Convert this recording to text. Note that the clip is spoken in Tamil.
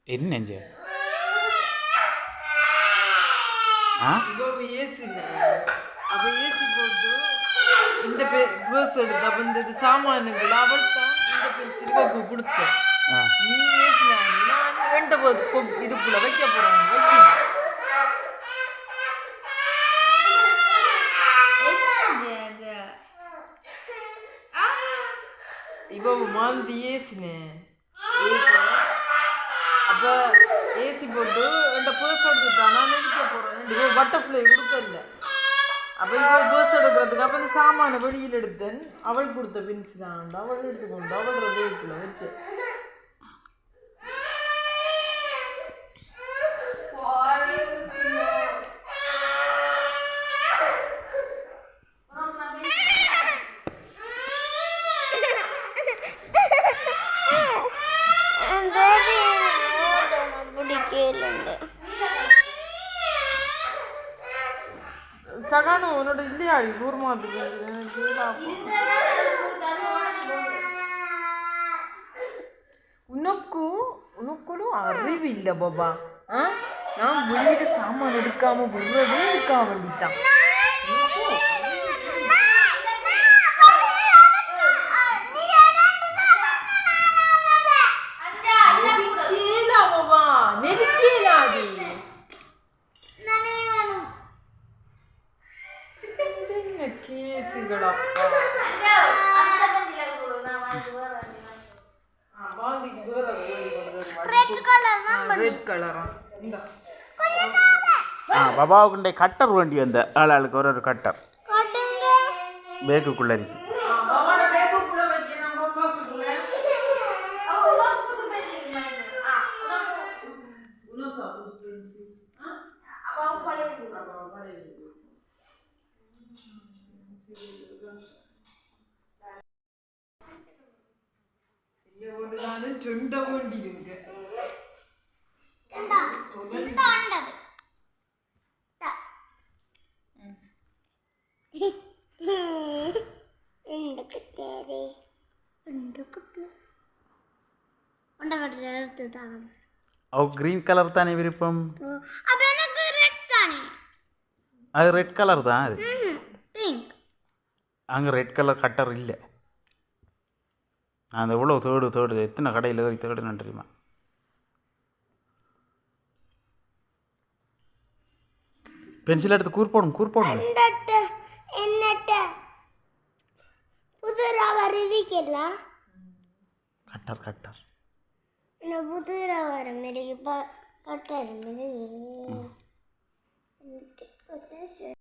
என்னஞ்ச ஏசி அப்ப ஏசி போட்டு இந்த பேர்ஸ் எடுத்து அப்ப இந்த சாமானுங்கள் அவள் தான் இந்த சிறுவாக்கு கொடுத்தேன் நீ ஏசினா நான் ரெண்டு பேர்ஸ் இதுக்குள்ள வைக்க போறாங்க இவ மாந்தி ஏசினே அப்ப ஏசி போட்டு ரெண்டு பேர்ஸ் எடுத்துட்டான் நான் நினைக்க போறேன் இவ பட்டர்ஃப்ளை கொடுக்கல அப்போ இப்போ பேர்ஸ் எடுக்கிறதுக்கு அப்போ இந்த சாமான வெளியில் எடுத்தேன் அவள் கொடுத்த பின்ஸ் தான் அவள் எடுத்துக்கொண்டு அவளோட வெயிட்ல வச்சு சகானு உன்னோட இல்லையாடி கூர்மாத்துக்கு உனக்கு அறிவு இல்லை பாபா நான் வெளியிட சாமான் எடுக்காம விடுறதே இருக்கா வேண்டித்தான் பாபாவுக்கு கட்டர் வேண்டி வந்த ஆளுக்கு ஒரு கட்டர் பேக்குக்குள்ள இருக்கு கிரீன் கலர் தானே விருப்பம் அது ரெட் கலர் தான் அது அங்கே ரெட் கலர் கட்டர் இல்லை நான் எவ்வளோ தேடு எத்தனை கடையில் ஏறி தேடுன்னு தெரியுமா பென்சில் எடுத்து கூர்போடும் கட்டர் புதுரா வர மாரி கட்டர்